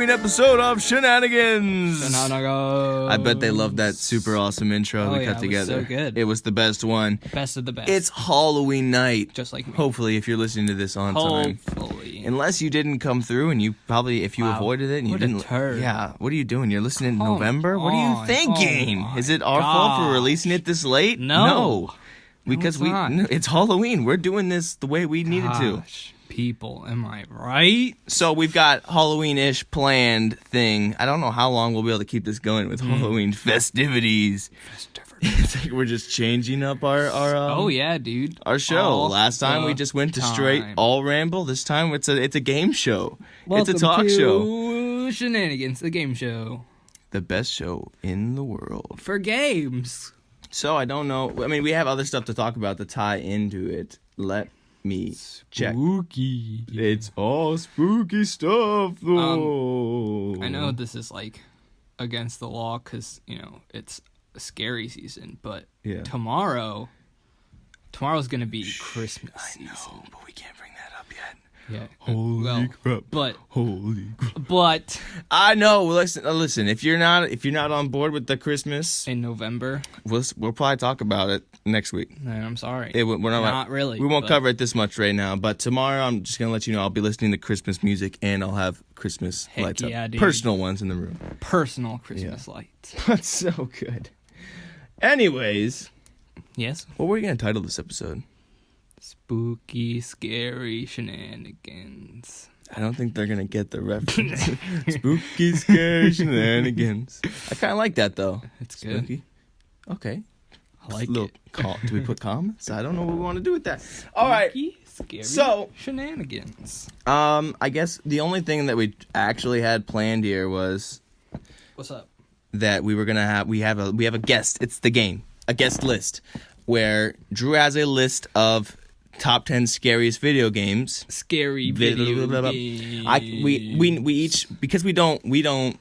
Halloween episode of Shenanigans. Shenanigans. I bet they loved that super awesome intro we cut together. It was so good. It was the best one. Best of the best. It's Halloween night. Just like me. Hopefully, if you're listening to this on time. Hopefully. Unless you didn't come through and you probably, if you avoided it and you what didn't. A turd. Yeah, what are you doing? You're listening in Come November? What are you thinking? Oh Is it our fault for releasing it this late? No. Because it's not. It's Halloween. We're doing this the way we needed to. People, am I right? So we've got Halloween-ish planned thing. I don't know how long we'll be able to keep this going with Halloween festivities. It's like we're just changing up our oh yeah, dude. Our show. All Last time we just went to straight all ramble. This time it's a game show. Welcome it's a talk to show. Shenanigans, the game show. The best show in the world. For games. So I don't know. I mean, we have other stuff to talk about to tie into it. Let me check. Spooky. It's all spooky stuff, though. I know this is like against the law because, it's a scary season, but tomorrow's going to be Christmas season. I know, but we can't bring that up yet. Yeah. Holy crap. Holy crap. But I know. Listen, if you're not on board with the Christmas in November, we'll probably talk about it next week. I'm sorry. We're not really. We won't cover it this much right now, but tomorrow I'm just going to let you know I'll be listening to Christmas music and I'll have Christmas lights up. Dude. Personal ones in the room. Personal Christmas lights. That's so good. Anyways. Yes? What were you going to title this episode? Spooky, scary shenanigans. I don't think they're going to get the reference. Spooky, scary shenanigans. I kind of like that, though. It's good. Okay. I like it. Do we put comments? I don't know what we want to do with that. All right. Scary shenanigans. I guess the only thing that we actually had planned here was... What's up? That we were going to have... We have a guest. It's the game. A guest list. Where Drew has a list of... top 10 scariest video games. Scary video games. We each, because we don't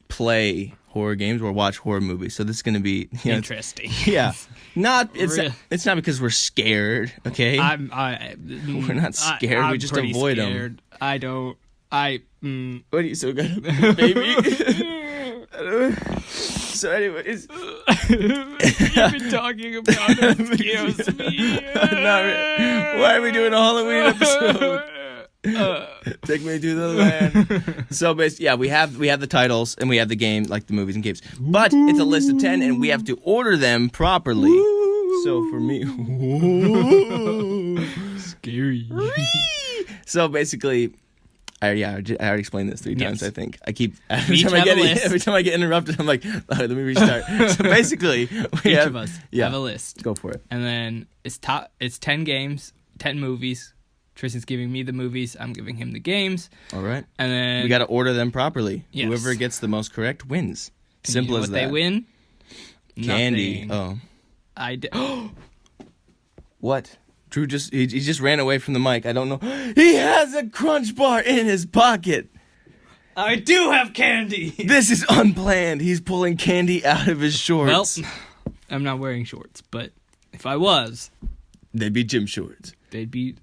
play horror games or watch horror movies, so this is going to be interesting. It's not because we're scared, okay? We're not scared. We just avoid them. What are you so good, baby? So anyways, you've been talking about it scares me. Why are we doing a Halloween episode? Take me to the land. So basically, we have the titles and we have the game, like the movies and games. But it's a list of 10 and we have to order them properly. So for me, scary. So basically, I already explained this 3 times, I think. Every time I get interrupted, I'm like, let me restart. So basically, each of us have a list. Go for it. And then it's 10 games, 10 movies. Tristan's giving me the movies. I'm giving him the games. All right. And then... we got to order them properly. Yes. Whoever gets the most correct wins. Simple as that. They win? Candy. Nothing. Oh. I did... What? Drew he just ran away from the mic. I don't know. He has a Crunch Bar in his pocket. I do have candy. This is unplanned. He's pulling candy out of his shorts. Well, I'm not wearing shorts, but if I was, they'd be gym shorts. They'd be.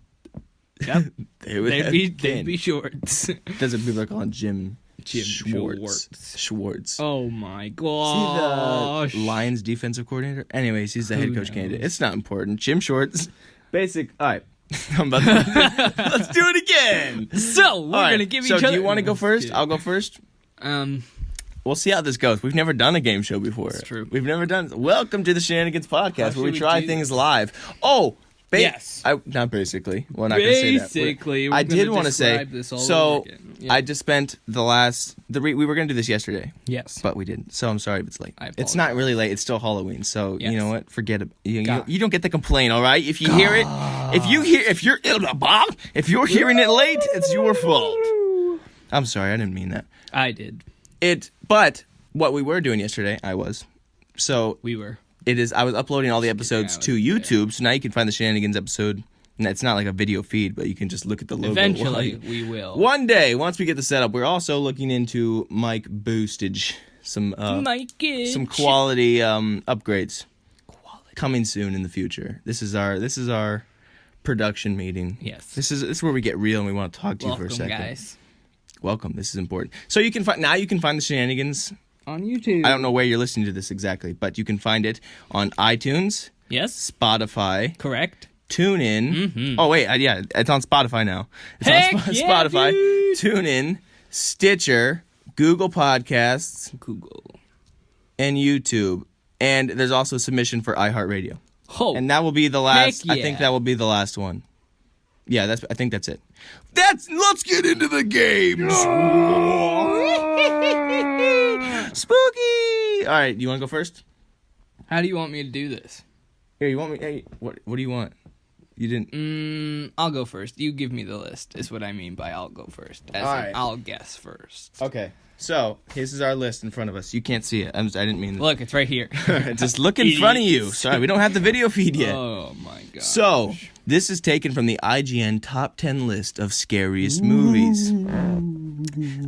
Yep. they'd be shorts. That's what people are calling gym Schwartz. Schwartz. Oh my gosh. See the Lions defensive coordinator? Anyways, he's the head coach candidate. It's not important. Gym shorts. Basic. All right. Let's do it again. So we're gonna give each other. So do you want to go first? I'll go first. We'll see how this goes. We've never done a game show before. It's true. We've never done. Welcome to the Shenanigans podcast, where we try things live. Oh. Yes. Not basically. Well, not going to say that. Basically, I did want to say. So yeah. I just spent the last. We were going to do this yesterday. Yes. But we didn't. So I'm sorry if it's late. I apologize. It's not really late. It's still Halloween. So you know what? Forget it. You don't get the complaint. All right. If you hear it, if you're hearing it late, it's your fault. I'm sorry. I didn't mean that. I did. But what we were doing yesterday, we were. I was uploading all the episodes to YouTube, so now you can find the Shenanigans episode. And it's not like a video feed, but you can just look at the logo. Eventually, we will. One day, once we get the setup, we're also looking into mic boostage, some quality upgrades coming soon in the future. This is our production meeting. Yes. This is where we get real and we want to talk to you for a second. Guys. welcome. This is important. So you can find the Shenanigans on YouTube. I don't know where you're listening to this exactly, but you can find it on iTunes. Yes. Spotify. Correct. TuneIn. Mm-hmm. Oh wait, yeah, it's on Spotify now. It's Heck on Spotify. Dude. TuneIn, Stitcher, Google Podcasts, and YouTube. And there's also a submission for iHeartRadio. Oh, and that will be the last. yeah. I think that will be the last one. Yeah, I think that's it. Let's get into the games. Spooky. All right, you want to go first? How do you want me to do this? Here, you want me? Hey, what do you want? You didn't. I'll go first. You give me the list. Is what I mean by I'll go first. All right. I'll guess first. Okay. So this is our list in front of us. You can't see it. I didn't mean. Look, it's right here. Just look in front of you. Sorry, we don't have the video feed yet. Oh my god. So this is taken from the IGN top 10 list of scariest movies.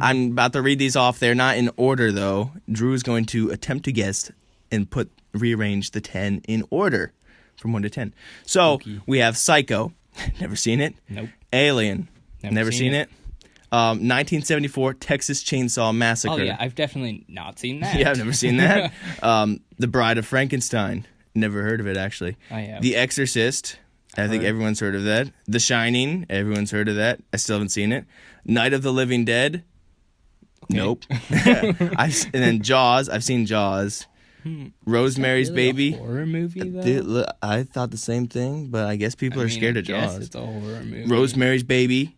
I'm about to read these off. They're not in order though. Drew is going to attempt to guess and rearrange the 10 in order from 1 to 10. So we have Psycho. Never seen it. Nope. Alien. Never seen it. 1974 Texas Chainsaw Massacre. Oh yeah, I've definitely not seen that. Yeah, I've never seen that. The Bride of Frankenstein. Never heard of it, actually. I have. The Exorcist. I think everyone's heard of that. The Shining. Everyone's heard of that. I still haven't seen it. Night of the Living Dead. Okay. Nope. And then Jaws. I've seen Jaws. Rosemary's Baby. A horror movie, though? I thought the same thing, but I guess people are scared of Jaws. It's a horror movie. Rosemary's Baby.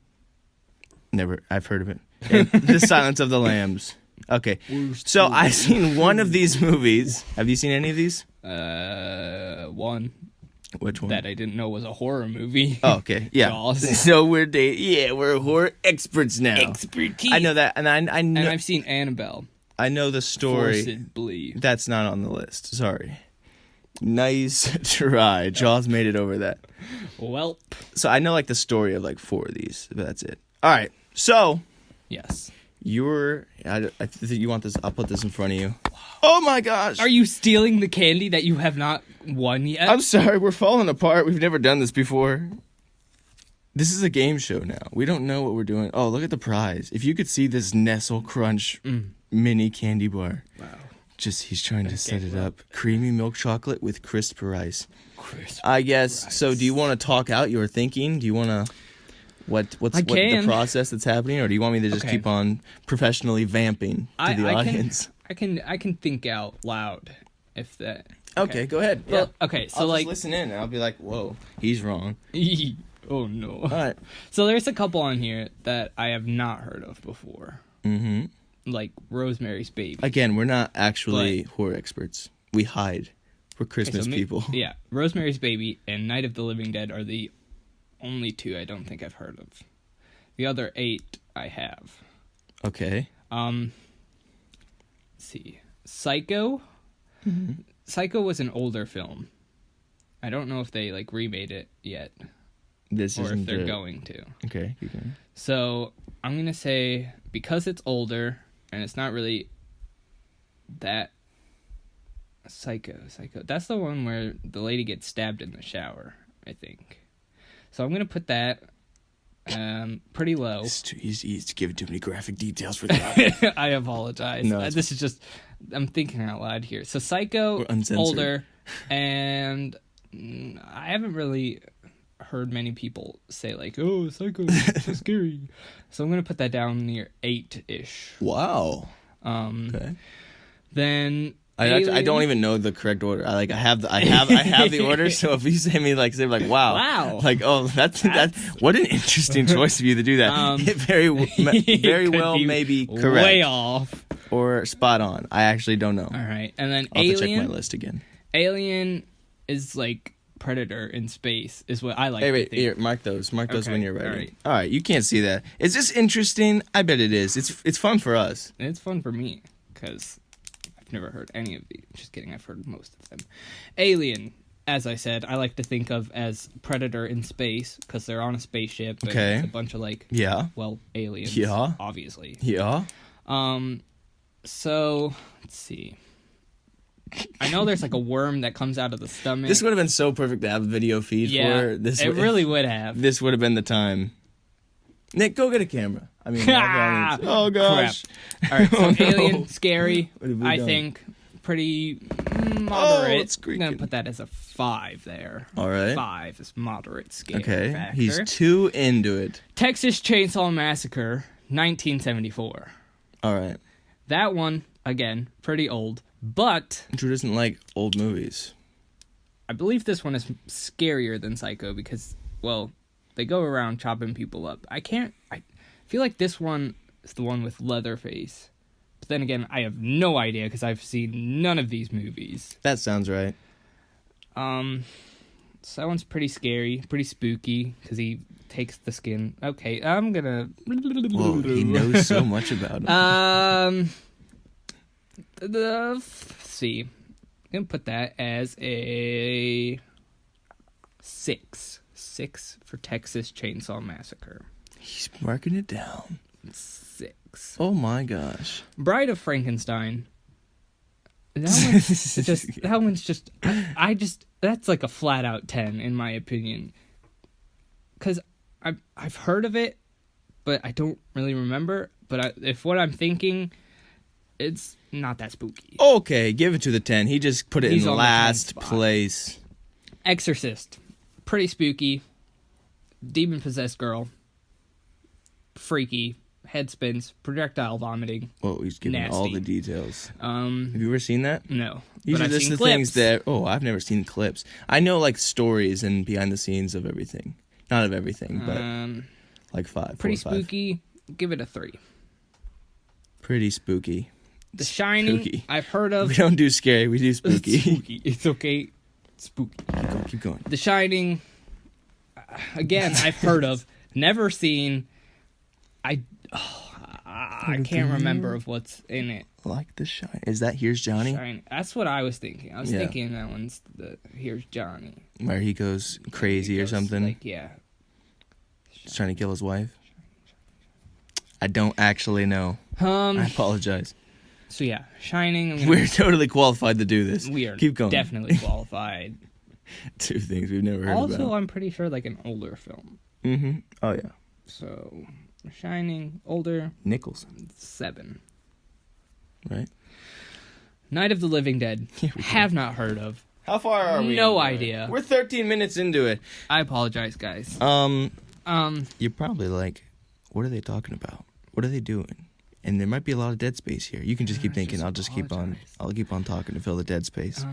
Never. I've heard of it. And The Silence of the Lambs. Okay. So I've seen one of these movies. Have you seen any of these? One. Which one? That I didn't know was a horror movie. Oh, okay. Yeah. Jaws. So we're horror experts now. Expertise. I know that, and I know. And I've seen Annabelle. I know the story. Forcibly. That's not on the list. Sorry. Nice try. Jaws made it over that. Welp. So I know like the story of like 4 of these, but that's it. All right. So. Yes. I think you want this. I'll put this in front of you. Oh my gosh. Are you stealing the candy that you have not won yet? I'm sorry. We're falling apart. We've never done this before. This is a game show now. We don't know what we're doing. Oh, look at the prize. If you could see this Nestle Crunch mini candy bar. Wow. He's trying to set it up. Creamy milk chocolate with crisp rice. I guess. So do you want to talk out your thinking? Do you want to... What's the process that's happening, or do you want me to just keep on professionally vamping to the audience? I can think out loud if that. Okay, go ahead. Well, okay, so I'll like just listen in, and I'll be like, "Whoa, he's wrong." Oh no! All right. So there's a couple on here that I have not heard of before. Mm-hmm. Like Rosemary's Baby. Again, we're not actually horror experts. We hide. We're Christmas people. Yeah, Rosemary's Baby and Night of the Living Dead are the only 2 I don't think I've heard of. The other 8 I have. Okay. Let's see. Psycho. Mm-hmm. Psycho was an older film. I don't know if they like remade it yet. Or if they're going to. Okay, you can. So I'm gonna say because it's older and it's not really that Psycho. That's the one where the lady gets stabbed in the shower, I think. So I'm going to put that pretty low. He's giving too many graphic details for that. I apologize. No, this is just, I'm thinking out loud here. So Psycho, older, and I haven't really heard many people say like, oh, Psycho is so scary. So I'm going to put that down near 8-ish. Wow. Okay. Then... I don't even know the correct order. I have the order. So if you say wow, like, oh, that's what an interesting choice of you to do that. It very well may be correct, way off or spot on. I actually don't know. All right, and then I'll have to Alien. check my list again. Alien is like Predator in space, is what I like. Hey, wait, here, mark those when you're ready. All right, you can't see that. Is this interesting? I bet it is. It's fun for us. It's fun for me because I've never heard any of these. Just kidding, I've heard most of them. Alien, as I said, I like to think of as Predator in space because they're on a spaceship. And it's a bunch of aliens. Yeah, obviously. Yeah. So let's see. I know there's like a worm that comes out of the stomach. This would have been so perfect to have a video feed for. It really would have. This would have been the time. Nick, go get a camera. I mean, oh gosh. Crap. All right, so Oh, no. Alien, scary. What have we I done? think pretty moderate. it's I'm creaking. gonna put that as a 5 there. All right. 5 is moderate scare Okay, factor. he's too into it. Texas Chainsaw Massacre, 1974. All right. That one, again, pretty old, but Drew doesn't like old movies. I believe this one is scarier than Psycho because, well, they go around chopping people up. I feel like this one is the one with Leatherface. But then again, I have no idea because I've seen none of these movies. That sounds right. So that one's pretty scary, pretty spooky because he takes the skin. Okay, I'm gonna. Whoa, he knows so much about it. Let's see. I'm gonna put that as a 6. 6 for Texas Chainsaw Massacre. He's marking it down. 6. Oh my gosh. Bride of Frankenstein. That one's just. I just. That's like a flat out 10 in my opinion. Because I've heard of it, but I don't really remember. But if what I'm thinking, it's not that spooky. Okay, give it to the 10. He just put it He's in on the 10 last spot. place. Exorcist. Pretty spooky. Demon possessed girl. Freaky. Head spins. Projectile vomiting. Whoa, he's giving all Nasty. the details. Have Have you ever seen that? No. These but are I've just seen the clips. things that. Oh, I've never seen clips. I know like stories and behind the scenes of everything. Not of everything, but like 5. Pretty 4 or 5. spooky. Give it a 3. Pretty spooky. The Shining. Spooky. I've heard of. We don't do scary. We do spooky. Spooky. It's okay. Spooky. Keep going. The Shining. Again, I've heard of. Never seen. I can't remember of what's in it. Like the shine. Is that Here's Johnny? Shining. That's what I was thinking. I was Yeah. thinking that one's the Here's Johnny. Where he goes crazy He or goes, something. Like, yeah. He's trying to kill his wife. I don't actually know. I apologize. So yeah, Shining. I'm gonna- We're totally qualified to do this. we are Keep going. definitely qualified. 2 things we've never heard Also, about. I'm pretty sure like an older film. Mm-hmm. Oh yeah. So, Shining, older, Nicholson, 7. right? Night of the Living Dead. Here we go. Have not heard of. How far are we? No into it? idea. We're 13 minutes into it. I apologize, guys. You're probably like, what are they talking about? What are they doing? And there might be a lot of dead space here. You can just keep thinking. I'll just keep on. I'll keep on talking to fill the dead space.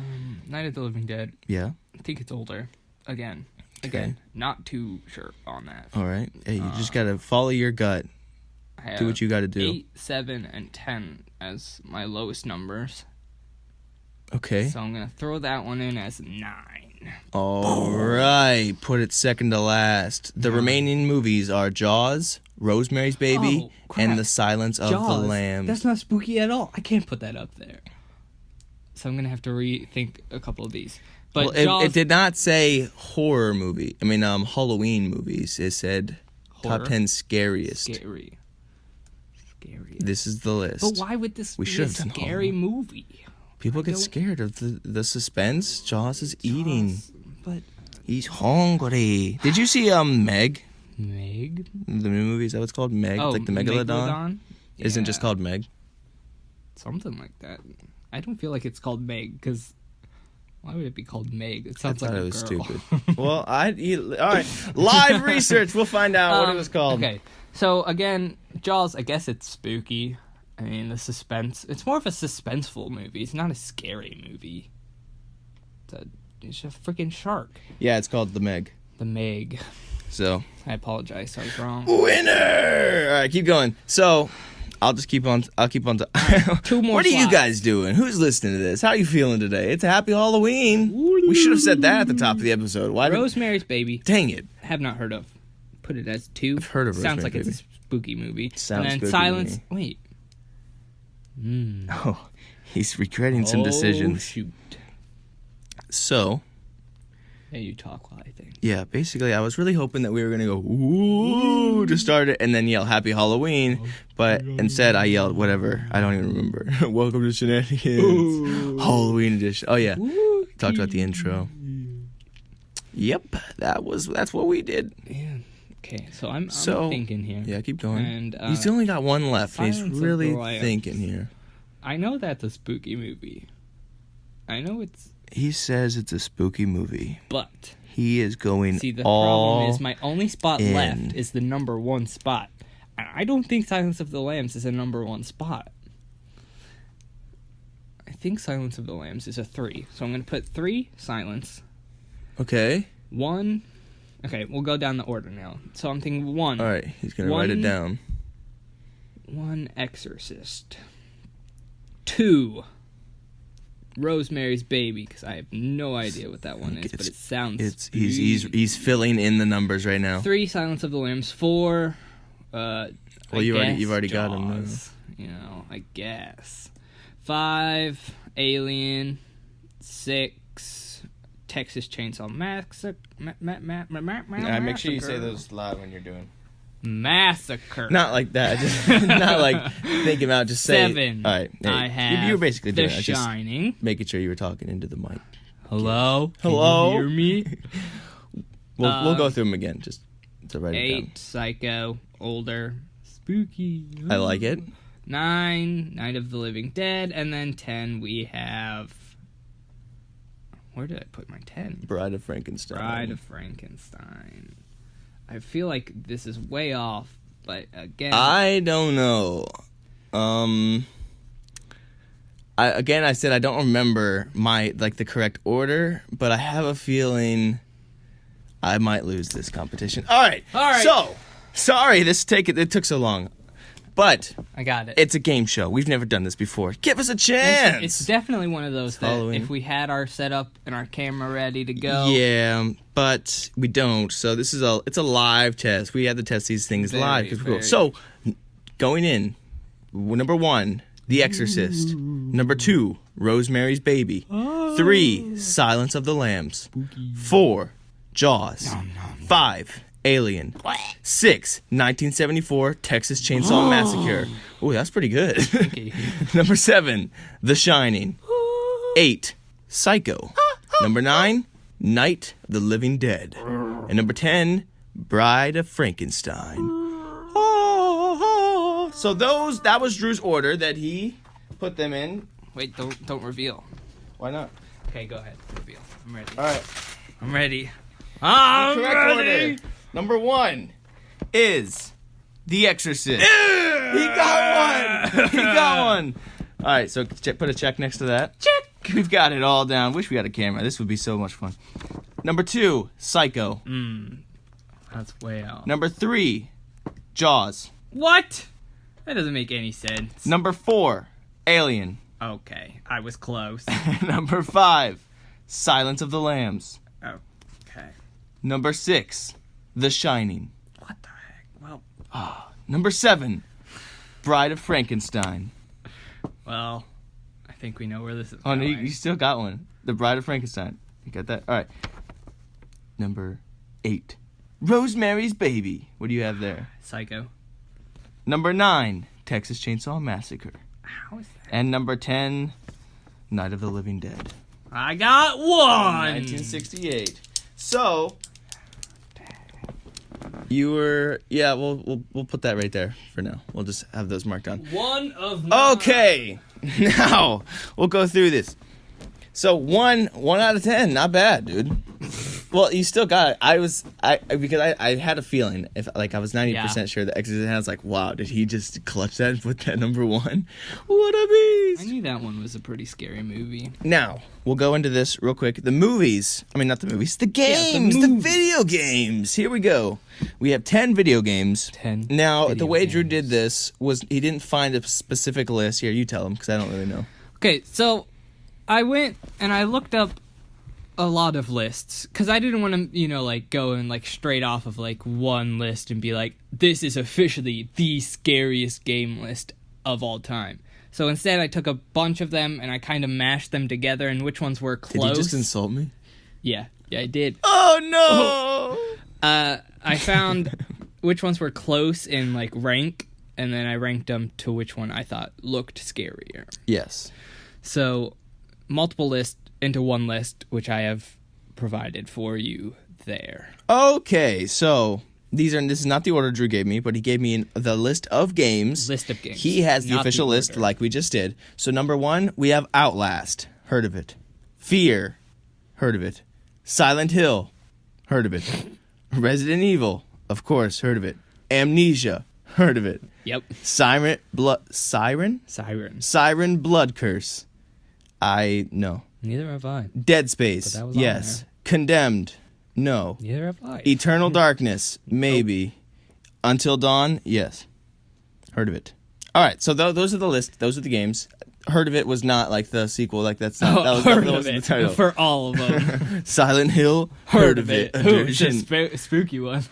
Night of the Living Dead. Yeah. I think it's older. Again, Okay. not too sure on that. All right. Hey, you just gotta follow your gut. I have Do what you gotta do. 8, 7, and 10 as my lowest numbers. Okay. So I'm gonna throw that one in as 9. All right. Put it second to last. The remaining movies are Jaws, Rosemary's Baby, Oh, crap. and The Silence of the Lambs. That's not spooky at all. I can't put that up there. So I'm gonna have to rethink a couple of these. But Well, Jaws, it did not say horror movie. I mean, Halloween movies. It said Horror? top 10 scariest. scary. This is the list. But why would this We be should a have done scary movie? People get don't- scared of the suspense. Jaws is eating. But He's hungry. Did you see Meg? Meg? The new movie, is that what it's called? Meg? Like the Megalodon? Isn't just Yeah. called Meg? Something like that. I don't feel like it's called Meg, because why would it be called Meg? It I sounds like thought a it was girl. stupid. Well, all right. Live research. We'll find out what it was called. Okay, so again, Jaws, I guess it's spooky. I mean, the suspense. It's more of a suspenseful movie. It's not a scary movie. It's a freaking shark. Yeah, it's called The Meg. The Meg. So, I apologize. I was wrong. winner! All right, keep going. So, I'll keep on. 2 more What are you slots. guys doing? Who's listening to this? How are you feeling today? It's a happy Halloween. We should have said that at the top of the episode. Why did... Rosemary's Baby. Dang it. Have not heard of. Put it as 2. I've heard of Sounds Rosemary's like Baby. it's a spooky movie. Sounds and then spooky to Silence. me. Wait. Oh, he's regretting some decisions. Shoot. So, Yeah, you talk while I think. yeah, basically, I was really hoping that we were going to go, ooh, to start it and then yell Happy Halloween. But instead, I yelled whatever. I don't even remember. Welcome to Shenanigans. Halloween edition. Oh, yeah. Talked about the intro. Yep, that's what we did. Yeah. Okay, so I'm thinking here. Yeah, keep going. And he's only got one left. And he's Silence of really the Lambs. thinking here. I know that's a spooky movie. I know it's... He says it's a spooky movie. But... He is going See, the all problem is my only spot in. left is the number 1 spot. And I don't think Silence of the Lambs is a number 1 spot. I think Silence of the Lambs is a 3. So I'm going to put 3, Silence. Okay. 1... Okay, we'll go down the order now. So I'm thinking 1. All right, he's going to write it down. 1, Exorcist. 2, Rosemary's Baby, because I have no idea what that one is, but it sounds... He's filling in the numbers right now. 3, Silence of the Lambs. 4, you've already got him. You know, I guess. 5, Alien. 6, Texas Chainsaw Massacre. Make sure you say those loud when you're doing. Massacre. Not like that. Just not like think him out. Just say. 7. All right. Hey, I have you were basically doing The it. Just Shining. making sure you were talking into the mic. Hello. Hello? Can you hear me? We'll go through them again. Just to write it down. 8, Psycho. Older. Spooky. I like it. 9, Night of the Living Dead, and then 10 we have. Where did I put my 10? Bride of Frankenstein. Bride of Frankenstein. I feel like this is way off, but again... I don't know. I said I don't remember the correct order, but I have a feeling I might lose this competition. All right. So, sorry it took so long. But I got it. It's a game show. We've never done this before. Give us a chance. It's definitely one of those that if we had our setup and our camera ready to go. Yeah, but we don't. So it's a live test. We have to test these things live because we're cool. So going in, number 1, The Exorcist. Number 2, Rosemary's Baby. 3, Silence of the Lambs. 4, Jaws. 5, Alien. 6, 1974 Texas Chainsaw Massacre. Oh, that's pretty good. Number 7, The Shining. 8, Psycho. Number 9, Night of the Living Dead. And number 10, Bride of Frankenstein. So that was Drew's order that he put them in. Wait, don't reveal. Why not? Okay, go ahead. Reveal. I'm ready. All right. I'm ready. Correct order. Number 1 is The Exorcist. He got one. All right, so put a check next to that. Check. We've got it all down. Wish we had a camera. This would be so much fun. Number 2, Psycho. That's way out. Number 3, Jaws. What? That doesn't make any sense. Number 4, Alien. Okay, I was close. Number 5, Silence of the Lambs. Okay. Number 6, The Shining. What the heck? Well, Number 7, Bride of Frankenstein. well, I think we know where this is Oh, going. no, you still got one. The Bride of Frankenstein. You got that? All right. Number 8, Rosemary's Baby. What do you have there? Psycho. Number 9, Texas Chainsaw Massacre. How is that? And number 10, Night of the Living Dead. I got one! 1968. So, you were... Yeah, we'll put that right there for now. We'll just have those marked down. 1 of 9. Okay, now we'll go through this. So 1 out of 10, not bad, dude. Well, you still got it. Because I had a feeling I was 90% sure the Exorcist. And I was like, wow, did he just clutch that and put that number 1? What a beast! I knew that one was a pretty scary movie. Now we'll go into this real quick. The movies. I mean, not the movies. The games. the The video games. Here we go. We have 10 video games. 10. Now video the way Drew games. did this was he didn't find a specific list. Here, you tell him because I don't really know. Okay, so I went and I looked up a lot of lists because I didn't want to, go and straight off of one list and be like, this is officially the scariest game list of all time. So instead, I took a bunch of them and I kind of mashed them together and which ones were close. Did you just insult me? Yeah, I did. Oh no! I found which ones were close in rank, and then I ranked them to which one I thought looked scarier. Yes. So, multiple lists into one list, which I have provided for you there. Okay, so This is not the order Drew gave me, but he gave me the list of games. List of games. He has the Not official list order. like we just did. So number 1, we have Outlast. Heard of it. Fear. Heard of it. Silent Hill. Heard of it. Resident Evil. Of course, heard of it. Amnesia. Heard of it. Yep. Siren? Siren. Siren Blood Curse. I know. Neither have I. Dead Space. But that was on Yes. there. Condemned. No. Neither have I. Eternal Darkness. Maybe. Until Dawn. Yes. Heard of it. All right. So those are the list. Those are the games. Heard of it was not like the sequel. Like that's not. that was the title. For all of them. Silent Hill. Heard of it. Ooh, it's Edition. a spooky one.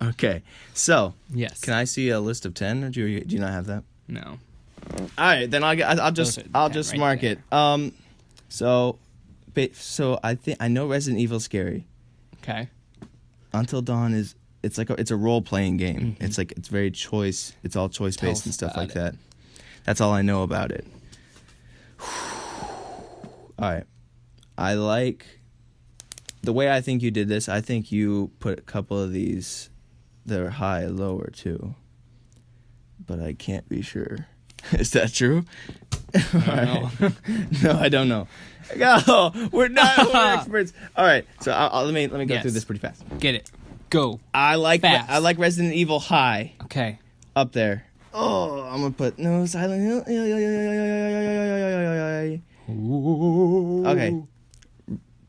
Okay. So Yes. can I see a list of 10? Or do you not have that? No. All right. Then I'll just Those are the 10 right mark there. it. So I know Resident Evil's scary. Okay. Until Dawn is it's a role playing game. It's very choice. It's all choice Tell based and us stuff about like it. that. That's all I know about it. All right. I like the way I think you did this. I think you put a couple of these that are high lower too. But I can't be sure. Is that true? No. No, I don't know. Oh, we're experts. All right, so let me go Yes. through this pretty fast. Get it. Go. I like Fast. Resident Evil high Okay. up there. Oh, I'm gonna put no Silent Hill. Okay.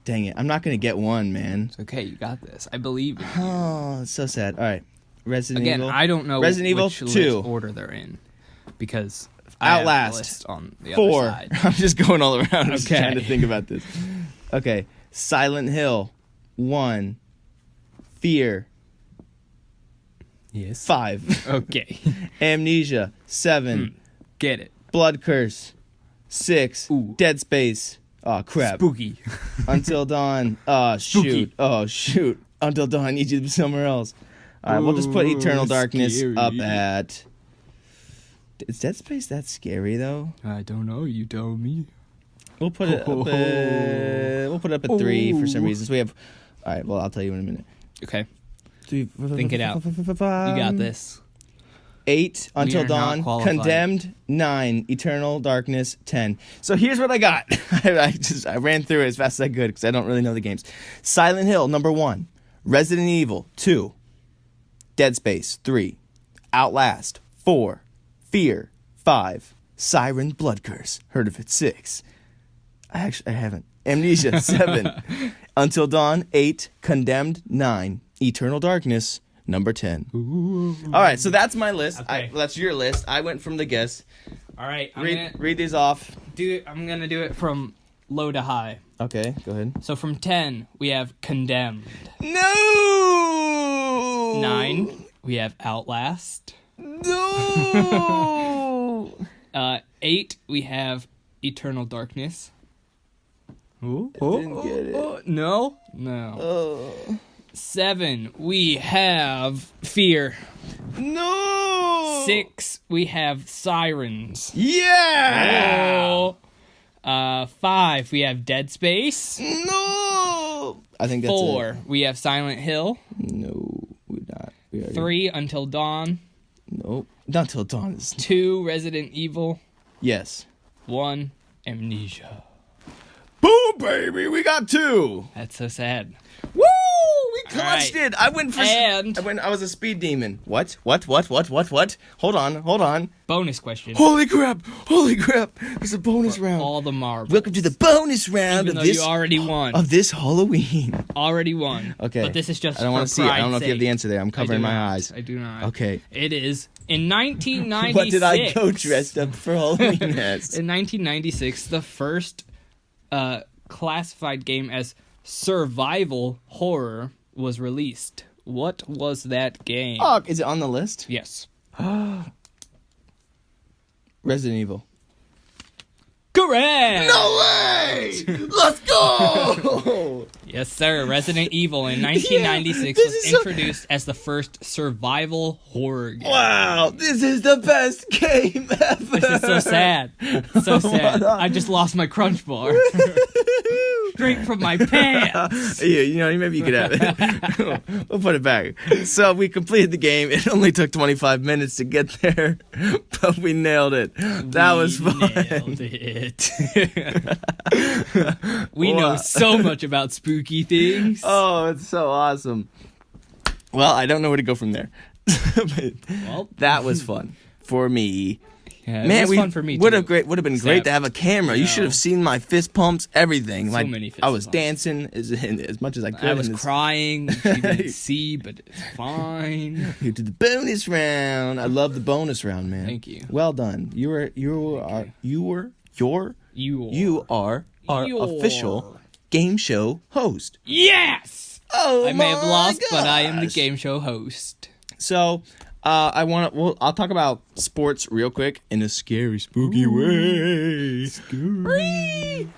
Dang it, I'm not gonna get one, man. It's okay. You got this. I believe in you. Oh, it's so sad. All right, Resident Again, Evil. I don't know Resident Evil which 2. list order they're in because I have the Outlast. list on the 4. other side. I'm just going all around. I'm just Okay. trying to think about this. Okay. Silent Hill. 1. Fear. Yes. 5. Okay. Amnesia. 7. Get it. Blood Curse. 6. Ooh. Dead Space. Oh, crap. Spooky. Until Dawn. Oh, Spooky. shoot. Oh, shoot. Until Dawn. I need you to be somewhere else. All right, we'll just put Ooh, Eternal Darkness scary. up at... Is Dead Space that scary, though? I don't know. You tell me. We'll put it up at 3 for some reason. So we have... All right, well, I'll tell you in a minute. Okay. 3, Think it out. You got this. 8, Until are not Dawn. qualified. Condemned. 9, Eternal Darkness. 10. So here's what I got. I ran through it as fast as I could because I don't really know the games. Silent Hill, number 1. Resident Evil, 2. Dead Space, 3. Outlast, 4. Fear, 5. Siren Blood Curse. Heard of it, 6. I haven't. Amnesia, 7. Until Dawn, 8. Condemned, 9. Eternal Darkness, number 10. Ooh. All right, so that's my list. Okay. That's your list. I went from the guess. All right. Read these off. I'm gonna do it from low to high. Okay, go ahead. So from 10, we have Condemned. No! 9, we have Outlast. No! 8, we have Eternal Darkness. Ooh. didn't get it. No. Oh. 7, we have Fear. No! 6, we have Sirens. Yeah! 5, we have Dead Space. No! I think that's 4, it. we have Silent Hill. No, we're not. We already... 3, Until Dawn. Nope. Not till dawn is... 2, Resident Evil. Yes. 1, Amnesia. Boom, baby! We got 2! That's so sad. Woo! We clutched right. it! I went for... I was a speed demon. What? Hold on. Bonus question. Holy crap! There's a bonus round. All the marbles. Welcome to the bonus round Even of though this... you already won. Of this Halloween. Already won. Okay. But this is just I don't want want to to see it. I don't know if you have the answer there. I'm covering my eyes. I do not. Okay. It is in 1996. What did I go dressed up for Halloween as? In 1996, the first classified game as survival horror was released. What was that game? Oh, is it on the list? Yes. Resident Evil. Correct! No way! Let's go! Yes, sir. Resident Evil in 1996 this was is so- introduced as the first survival horror game. Wow, this is the best game ever. This is so sad. So sad. I just lost my crunch bar. straight from my pants. Yeah, maybe you could have it. We'll put it back. So we completed the game. It only took 25 minutes to get there, but we nailed it. That was fun. Nailed it. We know so much about spooky things. Oh, it's so awesome. Well, I don't know where to go from there. Well, that was fun for me. Yeah, Man, it was fun for me would too. have been great to have a camera. You should have seen my fist pumps, everything. So many fist I was pumps. dancing as much as I could. I was crying. She didn't see, but it's fine. You did the bonus round. I love the bonus round, man. Thank you. Well done. You are our official game show host. Yes. Oh, I may have lost, gosh. but I am the game show host. So, I'll talk about sports real quick in a scary, spooky way. Scary.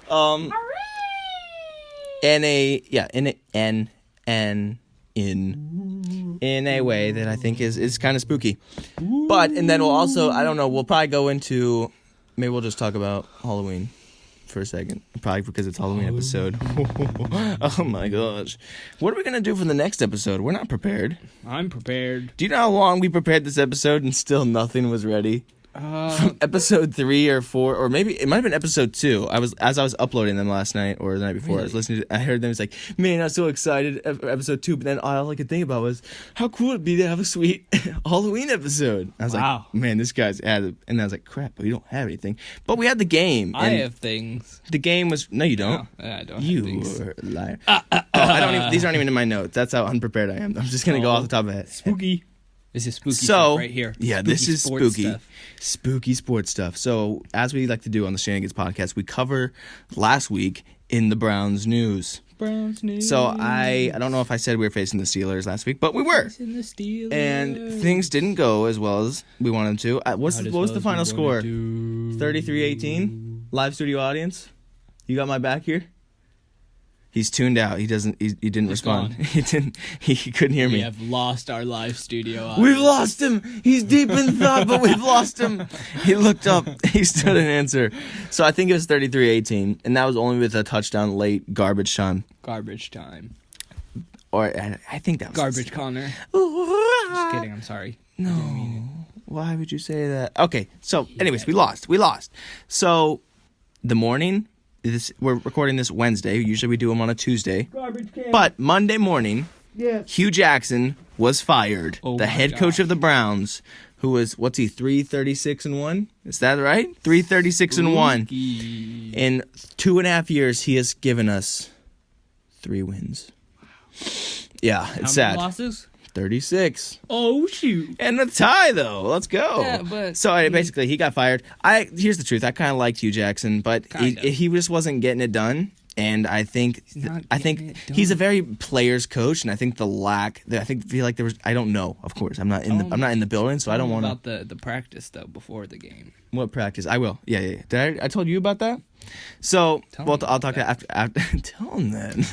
In a way that I think is kind of spooky. But, and then we'll also, I don't know, we'll probably go into, maybe we'll just talk about Halloween for a second. Probably because it's Halloween episode. Oh my gosh. What are we going to do for the next episode? We're not prepared. I'm prepared. Do you know how long we prepared this episode and still nothing was ready? From episode 3 or 4, or maybe it might have been episode 2. As I was uploading them last night or the night before, Really? I was listening to, I heard them. It's like, man, I was so excited for episode 2. But then all I could think about was how cool it'd be to have a sweet Halloween episode. I was Wow. like, man, this guy's added. And I was like, crap, we don't have anything. But we had the game. I and have things. the game was no, you don't. No, I don't You have things. were a liar. I don't even. These aren't even in my notes. That's how unprepared I am. I'm just gonna go off the top of my head. Spooky. This is spooky So, stuff right here. Yeah, this is sports spooky. stuff. Spooky sports stuff. So, as we like to do on the Shenanigans podcast, we cover last week in the Browns news. Browns news. So, I don't know if I said we were facing the Steelers last week, but we were. In the Steelers. And things didn't go as well as we wanted to. What was the final score? 33-18? Live studio audience? You got my back here? He's tuned out. He didn't respond. gone. He couldn't hear We me. have lost our live studio. We've lost him. He's deep in thought, but we've lost him. He looked up. He still didn't answer. So I think it was 33-18, and that was only with a touchdown late, garbage time. Garbage time. Or I think that was Garbage Connor. Just kidding. I'm sorry. No. Why would you say that? Okay. So, anyways, we lost. So, the morning. We're recording this Wednesday. Usually we do them on a Tuesday. But Monday morning, Hugh Jackson was fired. Oh the my head coach gosh. of the Browns, who was, 336-1? Is that right? 336-1. Spooky. In 2.5 years, he has given us 3 wins. Yeah, it's How sad. many losses? 36. Oh, shoot. And a tie, though. Let's go. Yeah, but- So basically, he got fired. Here's the truth. I kind of liked Hugh Jackson, but he just wasn't getting it done. And I think not getting it done. he's a very players coach, and I think feel like there was. I don't know. Of course, I'm not in the building, so I don't want to. About the practice though before the game. What practice? I will. Yeah. Did I told you about that? So, Tell I'll talk after. Tell him then.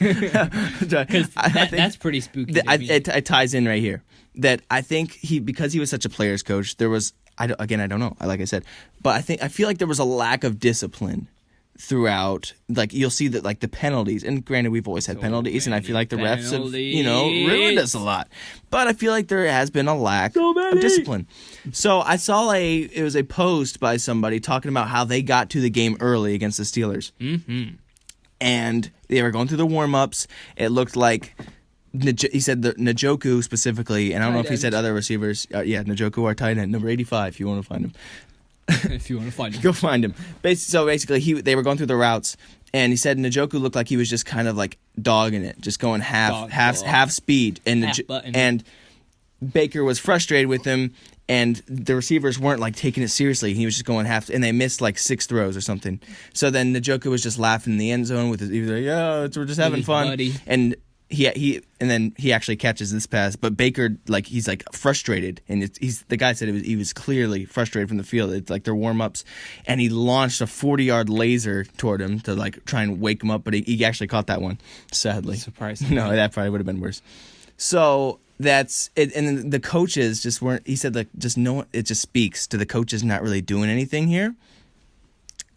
Because that's pretty spooky. to me. It ties in right here. That I think because he was such a players coach, there was. I don't know. Like I said, but I feel like there was a lack of discipline throughout. Like you'll see that like the penalties, and granted we've always had penalties, and I feel like the refs have ruined us a lot. But I feel like there has been a lack of discipline. So I saw it was a post by somebody talking about how they got to the game early against the Steelers. Mm-hmm. And they were going through the warm-ups. It looked like he said the Njoku specifically, and I don't know if he said other receivers. Njoku, our tight end, number 85, if you want to find him. If you want to find him. Go find him. So basically, they were going through the routes, and he said Njoku looked like he was just kind of like dogging it, just going half speed, and Baker was frustrated with him. And the receivers weren't like taking it seriously. He was just going half, and they missed like 6 throws or something. So then Njoku was just laughing in the end zone with he was like, "Yeah, we're just having fun." Buddy. And then he actually catches this pass, but Baker he's like frustrated, and the guy said he was clearly frustrated from the field. It's like their warm ups, and he launched a 40-yard laser toward him to like try and wake him up, but he actually caught that one. Sadly, Surprising. No, that probably would have been worse. So. That's it, and then the coaches just weren't. He said, like, just no. It just speaks to the coaches not really doing anything here.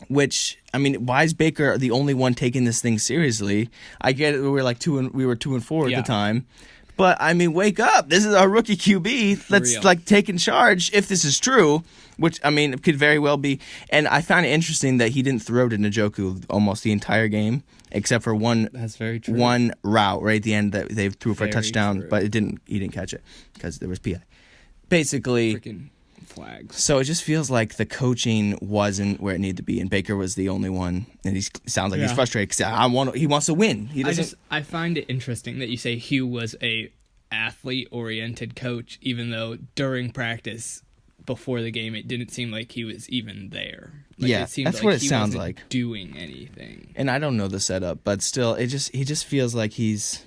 Which, I mean, why is Baker the only one taking this thing seriously? I get it. We were 2-4 at the time. But, I mean, wake up. This is our rookie QB that's, taking charge, if this is true, which, I mean, it could very well be. And I found it interesting that he didn't throw to Njoku almost the entire game, except for That's very true. one route right at the end that they threw for a touchdown, but he didn't catch it because there was PI. Basically, freaking flags. So it just feels like the coaching wasn't where it needed to be, and Baker was the only one. And he sounds like he's frustrated because he wants to win. He doesn't. I find it interesting that you say Hugh was a athlete-oriented coach, even though during practice, before the game, it didn't seem like he was even there. It seemed that's like what it sounds like. Doing anything. And I don't know the setup, but still, he just feels like he's.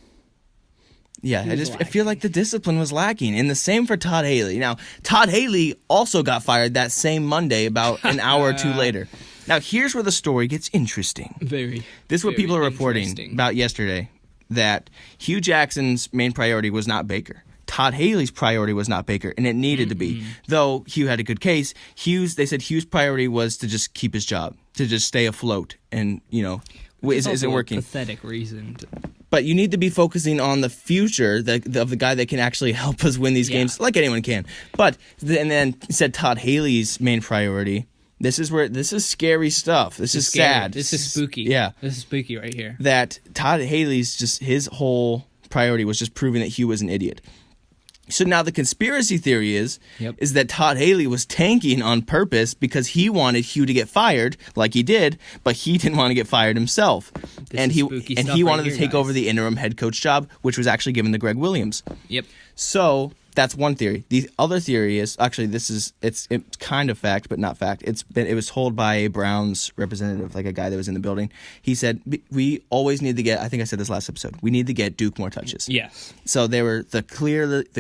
Yeah, I feel like the discipline was lacking. And the same for Todd Haley. Now, Todd Haley also got fired that same Monday about an hour or two later. Now, here's where the story gets interesting. This is what people are reporting about yesterday, that Hugh Jackson's main priority was not Baker. Todd Haley's priority was not Baker, and it needed to be. Though Hugh had a good case, they said Hugh's priority was to just keep his job, to just stay afloat. And, is it working? A pathetic reason. But you need to be focusing on the future of the guy that can actually help us win these games, like anyone can. But and then said Todd Haley's main priority. This is scary stuff. This is sad. This is spooky. Yeah, this is spooky right here. That Todd Haley's his whole priority was just proving that Hugh was an idiot. So now the conspiracy theory is that Todd Haley was tanking on purpose because he wanted Hugh to get fired, like he did, but he didn't want to get fired himself. He wanted to take over the interim head coach job, which was actually given to Greg Williams. Yep. So that's one theory. The other theory is actually it's kind of fact, but not fact. It was told by a Browns representative, like a guy that was in the building. He said we always need to get. I think I said this last episode. We need to get Duke more touches. Yes. So the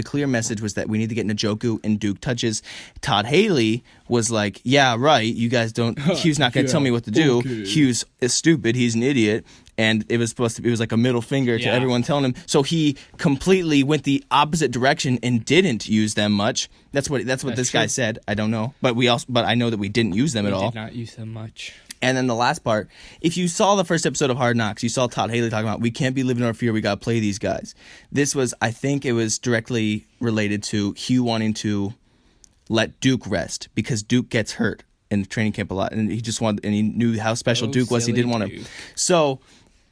clear message was that we need to get Njoku and Duke touches. Todd Haley was like, yeah, right. You guys don't. Hugh's not going to tell me what to do. Okay. Hughes is stupid. He's an idiot. And it was like a middle finger to everyone telling him. So he completely went the opposite direction and didn't use them much. That's what this guy said. I don't know, but I know that we didn't use them at all. We did not use them much. And then the last part, if you saw the first episode of Hard Knocks, you saw Todd Haley talking about we can't be living in our fear. We got to play these guys. I think it was directly related to Hugh wanting to let Duke rest because Duke gets hurt in training camp a lot, and he knew how special Duke was. He didn't want to. So.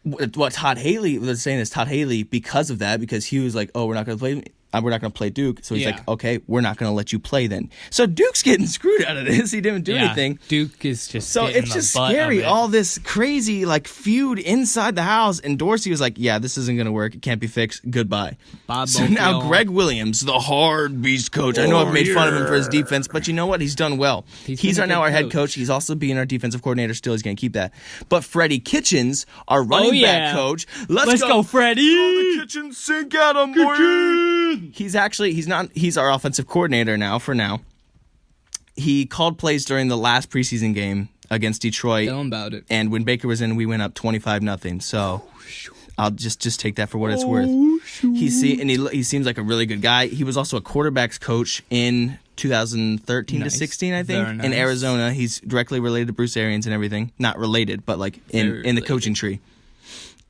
What Todd Haley was saying is Todd Haley, because of that, because he was like, oh, we're not going to play Duke. So he's like, okay, we're not going to let you play then. So Duke's getting screwed out of this. He didn't do anything. Duke is just so it's just scary. All this crazy feud inside the house. And Dorsey was like, yeah, this isn't going to work. It can't be fixed. Goodbye. Now Greg Williams, the hard beast coach. I know I've made fun of him for his defense, but you know what? He's done well. He's now our head coach. He's also being our defensive coordinator. Still, he's going to keep that. But Freddie Kitchens, our running back coach. Let's go, Freddie. Throw the kitchen sink at him, boy. He's our offensive coordinator now for now. He called plays during the last preseason game against Detroit. Tell him about it. And when Baker was in, we went up 25-0. So I'll just take that for what it's worth. He seems like a really good guy. He was also a quarterbacks coach in 2013 to 16, I think, in Arizona. He's directly related to Bruce Arians and everything. Not related, but in the coaching tree.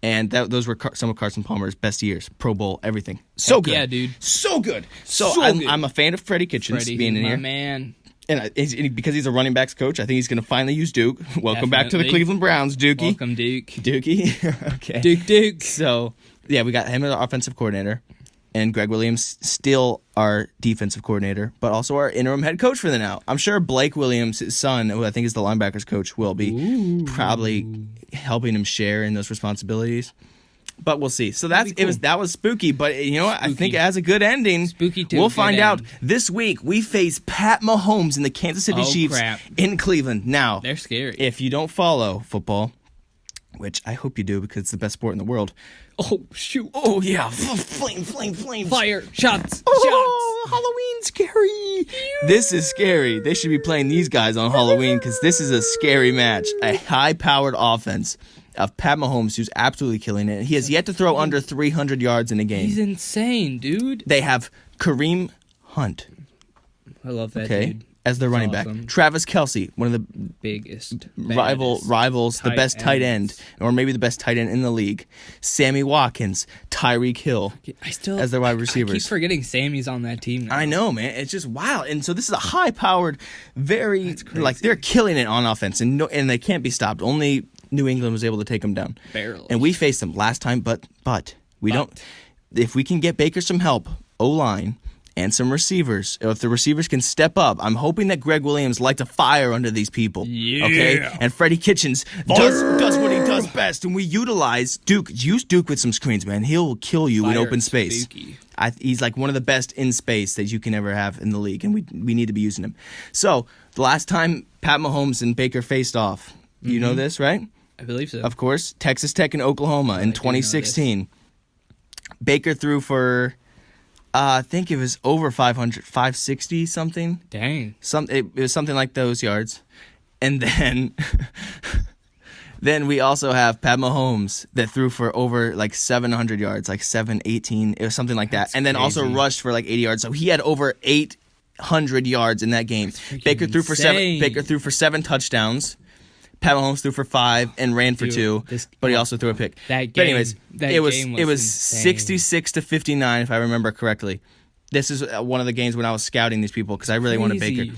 And those were some of Carson Palmer's best years. Pro Bowl, everything. So good. Yeah, dude. So good. I'm a fan of Freddie Kitchens being in here. Man. And because he's a running backs coach, I think he's going to finally use Duke. Welcome back to the Cleveland Browns, Dookie. Welcome, Duke. Dookie. Okay. Duke. So, yeah, we got him as our offensive coordinator. And Greg Williams, still our defensive coordinator, but also our interim head coach for the now. I'm sure Blake Williams, his son, who I think is the linebackers coach, will be probably helping him share in those responsibilities. But we'll see. So that was spooky, but you know what? I think it has a good ending. Spooky too. We'll find out this week. We face Pat Mahomes and the Kansas City Chiefs in Cleveland. Now, they're scary. If you don't follow football, which I hope you do because it's the best sport in the world. Oh, shoot. Oh, yeah. Flame. Fire. Shots. Halloween scary. This is scary. They should be playing these guys on Halloween because this is a scary match. A high-powered offense of Pat Mahomes, who's absolutely killing it. He has yet to throw under 300 yards in a game. He's insane, dude. They have Kareem Hunt. I love that dude. as their running awesome. back. Travis Kelce, one of the Biggest rivals, the best tight end, ends. or maybe the best tight end in the league. Sammy Watkins, Tyreek Hill as their wide receivers. I keep forgetting Sammy's on that team now. I know, man. It's just wild. And so this is a high-powered, very like they're killing it on offense, and they can't be stopped. Only New England was able to take them down. Barely. And we faced them last time, but we don't. If we can get Baker some help, O-line, and some receivers, if the receivers can step up, I'm hoping that Greg Williams lights a fire under these people. Yeah. Okay? And Freddie Kitchens does what he does best, and we utilize Duke. Use Duke with some screens, man. He'll kill you in open space. He's like one of the best in space that you can ever have in the league, and we need to be using him. So, the last time Pat Mahomes and Baker faced off, you know this, right? I believe so. Of course, Texas Tech and Oklahoma in 2016. Baker threw for, I think it was over 500, 560 something. Dang. It was something like those yards. And then then we also have Pat Mahomes that threw for over like 700 yards, like 718. It was something like that. And then also rushed for like 80 yards. So he had over 800 yards in that game. Baker threw for seven touchdowns. Pat Mahomes threw for 5 and ran for 2, but he also threw a pick. That game, but anyways, it was insane. 66-59 if I remember correctly. This is one of the games when I was scouting these people because I really wanted Baker.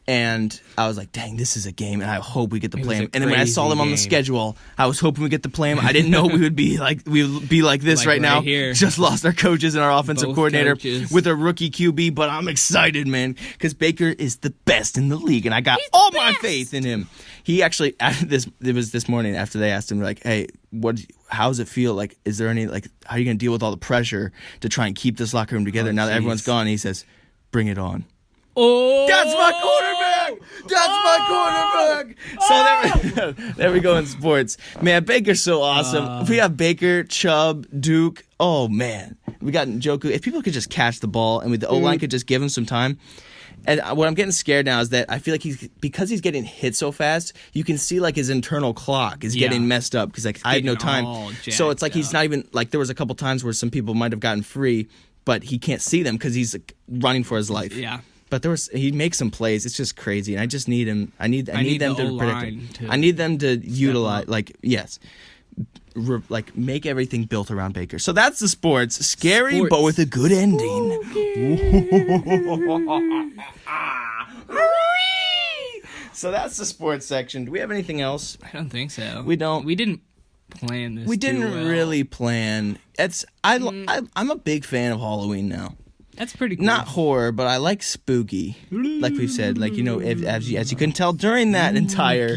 And I was like, dang, this is a game, and I hope we get to play him. And then when I saw them on the schedule, I was hoping we get to play him. I didn't know we would be like this right now. Here. Just lost our coaches and our offensive coordinator coaches. with a rookie QB, but I'm excited, man, because Baker is the best in the league, and I got all my faith in him. He actually, it was this morning after they asked him, like, hey, how does it feel? Like, is there any, like, how are you going to deal with all the pressure to try and keep this locker room together now that everyone's gone? And he says, bring it on. Oh, that's my quarterback! That's my quarterback! So there we go in sports. Man, Baker's so awesome. If we have Baker, Chubb, Duke, oh man. We got Njoku. If people could just catch the ball and the O-line could just give him some time. And what I'm getting scared now is that I feel like because he's getting hit so fast, you can see like his internal clock is getting messed up because like I have no time. So it's like he's not even like there was a couple times where some people might have gotten free, but he can't see them because he's like, running for his life. Yeah. But he makes some plays. It's just crazy, and I just need him. I need them to predict it. I need them to utilize, make everything built around Baker. So that's the sports. Scary, but with a good ending. So that's the sports section. Do we have anything else? I don't think so. We don't. We didn't plan this. We didn't really plan. I'm a big fan of Halloween now. That's pretty cool. Not horror, but I like spooky. Like we've said, like, you know, as you can tell during that entire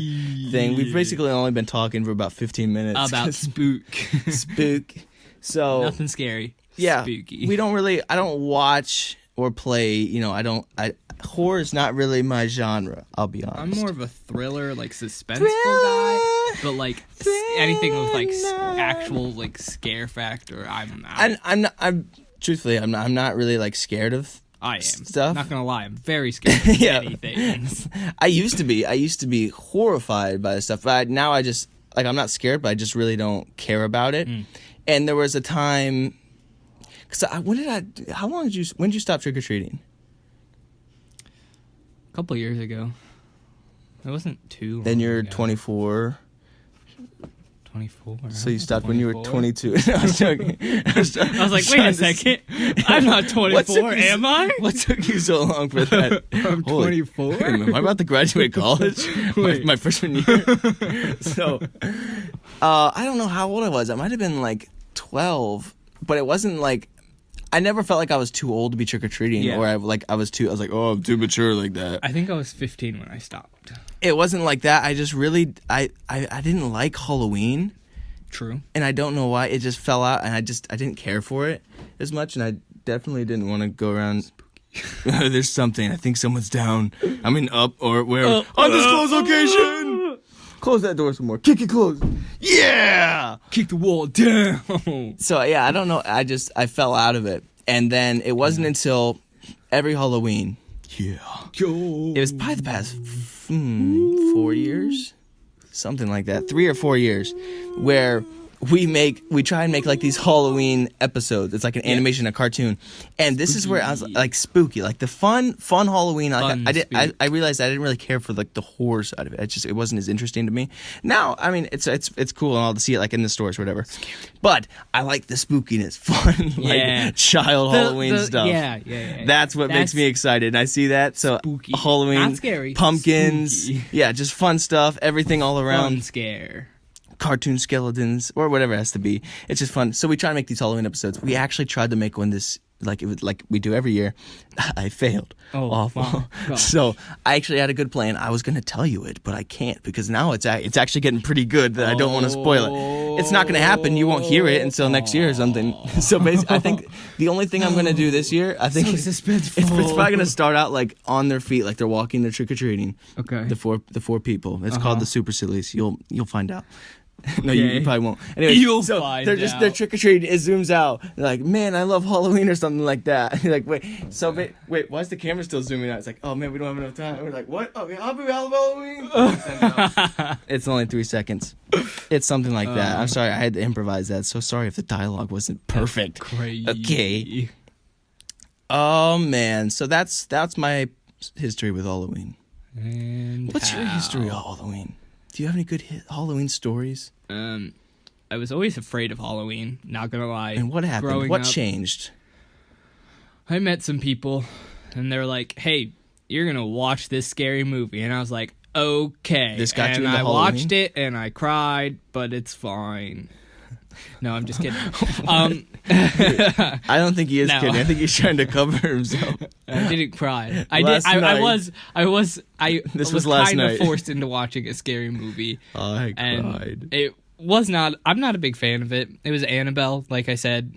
thing, we've basically only been talking for about 15 minutes. About spook. Spook. So nothing scary. Yeah. Spooky. I don't watch or play, you know, horror is not really my genre, I'll be honest. I'm more of a thriller, like, suspenseful guy, but, like, anything with, like, actual, like, scare factor, I'm out. Truthfully, I'm not really like scared of stuff. Not gonna lie, I'm very scared of anything. I used to be horrified by this stuff, but now I just like I'm not scared, but I just really don't care about it. And there was a time, when did you stop trick or treating? A couple years ago. It wasn't too long. Then you're ago. 24. 24. So you stopped when you were 22. No, I was joking. I was like, wait a second. I'm not 24, am I? What took you so long for that? I'm 24? Am I about to graduate college? my freshman year? So, I don't know how old I was. I might have been like 12, but it wasn't like, I never felt like I was too old to be trick-or-treating, or I was like, oh, I'm too mature like that. I think I was 15 when I stopped. It wasn't like that. I just really, I didn't like Halloween. True. And I don't know why. It just fell out, and I didn't care for it as much, and I definitely didn't want to go around. There's something. I think someone's down. I mean, up or where. Undisclosed location! Close that door some more. Kick it closed. Yeah! Kick the wall down. So, yeah, I don't know. I fell out of it. And then it wasn't until every Halloween. Yeah. It was probably the past 4 years? Something like that. 3 or 4 years. Where we try and make like these Halloween episodes. It's like an animation, a cartoon, and this is where I was like spooky, like the fun Halloween. Like I realized I didn't really care for like the horror side of it. It wasn't as interesting to me. Now, I mean, it's cool and all to see it like in the stores or whatever. But I like the spookiness, fun, like child Halloween stuff. Yeah. That's what makes me excited. And I see that. So spooky. Halloween, Not scary. pumpkins, Spooky. yeah, just fun stuff. Everything all around. Fun scare. Cartoon skeletons or whatever it has to be. It's just fun. So we try to make these Halloween episodes. We actually tried to make one like we do every year. I failed. Oh, awful. So I actually had a good plan. I was going to tell you it, but I can't because now it's actually getting pretty good that I don't want to spoil it. It's not going to happen. You won't hear it until next year or something. So basically, I think the only thing I'm going to do this year, I think so suspenseful. It's probably going to start out like on their feet, like they're walking, they're trick or treating. Okay. The four people. It's called the Super Sillies. You'll find out. No, you probably won't. Anyway, they're trick or treating. It zooms out. They're like, man, I love Halloween or something like that. You're like, wait, why is the camera still zooming out? It's like, oh man, we don't have enough time. We're like, what? Okay, I'll be Halloween. It's only 3 seconds. It's something like that. I'm sorry, I had to improvise that. So sorry if the dialogue wasn't perfect. Crazy. Okay. Oh man, so that's my history with Halloween. And what's your history of Halloween? Do you have any good Halloween stories? I was always afraid of Halloween, not gonna lie. And what happened? What changed? I met some people, and they're like, hey, you're gonna watch this scary movie. And I was like, okay. This got you into Halloween? Halloween? I watched it, and I cried, but it's fine. No, I'm just kidding. I don't think he is kidding. I think he's trying to cover himself. I didn't cry. I was last kind night. of forced into watching a scary movie. I cried. And it was not. I'm not a big fan of it. It was Annabelle, like I said.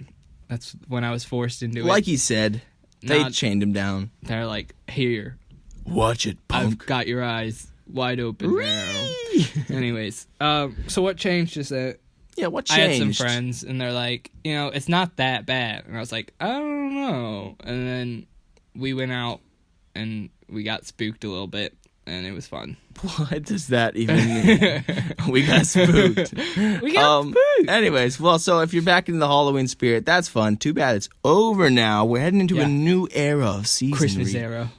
That's when I was forced into it. Like he said, they chained him down. They're like, here, watch it, punk. I've got your eyes wide open now. Anyways, so what changed is that. Yeah, what changed? I had some friends, and they're like, it's not that bad. And I was like, I don't know. And then we went out, and we got spooked a little bit, and it was fun. What does that even mean? We got spooked. Anyways, well, so if you're back in the Halloween spirit, that's fun. Too bad it's over now. We're heading into a new era of season. Christmas era.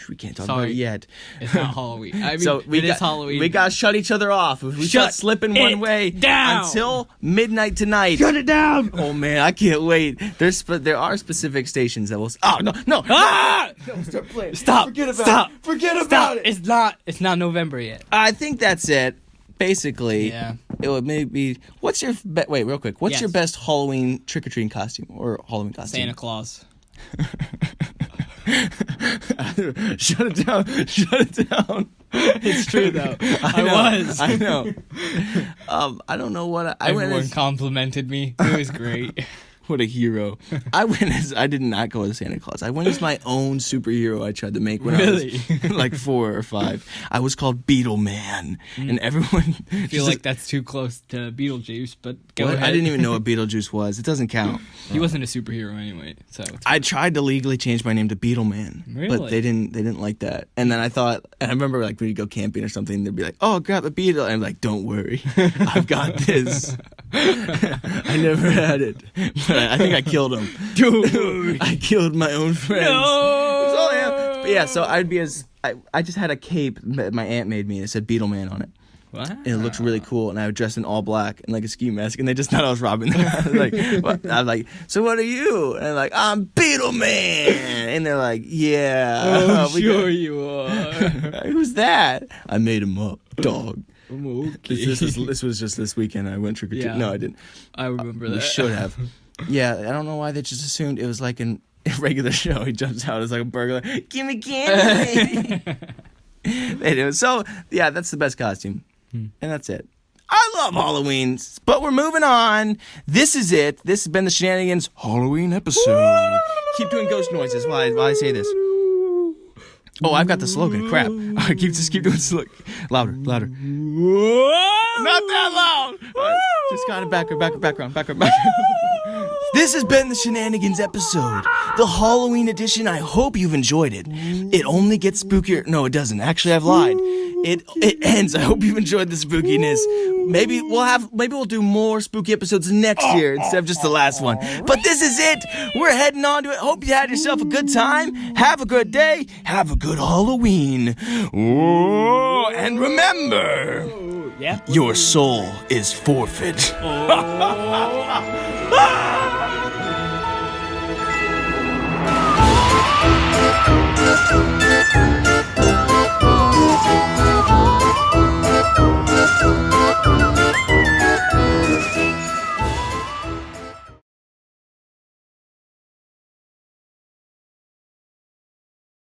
We can't talk about it yet. It's not Halloween. I mean, so it is Halloween. We got to shut each other off. If we start slipping one way down until midnight tonight. Shut it down. Oh, man, I can't wait. There are specific stations that will... Oh, no. Ah! No, start playing. Stop. Forget about it. It's not November yet. I think that's it. Basically, yeah. It would maybe... What's your... Wait, real quick. What's your best Halloween trick-or-treating costume or Halloween costume? Santa Claus. Shut it down. It's true though. I know. I don't know what everyone complimented me. It was great. What a hero. I did not go as Santa Claus. I went as my own superhero I tried to make when I was like 4 or 5. I was called Beetle Man. And everyone... I feel like that's too close to Beetlejuice, but go ahead. I didn't even know what Beetlejuice was. It doesn't count. He wasn't a superhero anyway, so... I tried to legally change my name to Beetle Man. Really? But they didn't like that. And then I remember like when you go camping or something, they'd be like, oh, grab a beetle. And I'm like, don't worry. I've got this. I never had it. But I think I killed him. Dude. I killed my own friends. No. But yeah, so I'd be I just had a cape that my aunt made me and it said Beetle Man on it. Wow. And it looked really cool, and I would dress in all black and like a ski mask, and they just thought I was robbing them. I was like, what? I was like, so what are you? And they're like, I'm Beetle Man. And they're like, yeah. Sure you are. Who's that? I made him up, dog. Okay. This was just this weekend. I went trick or treat. Yeah. No, I didn't. I remember that. We should have. Yeah, I don't know why they just assumed it was like a regular show. He jumps out as like a burglar. Give me candy. They do. So yeah, that's the best costume. And that's it. I love Halloween, but we're moving on. This is it. This has been the Shenanigans Halloween episode. Keep doing ghost noises while I say this. Oh, I've got the slogan. Crap. Just keep doing louder. Not that loud. Just kind of background. This has been the Shenanigans episode, the Halloween edition. I hope you've enjoyed it. It only gets spookier. No, it doesn't. Actually, I've lied. It ends. I hope you've enjoyed the spookiness. Maybe we'll do more spooky episodes next year instead of just the last one. But this is it. We're heading on to it. Hope you had yourself a good time. Have a good day. Have a good Halloween. Oh, and remember, your soul is forfeit.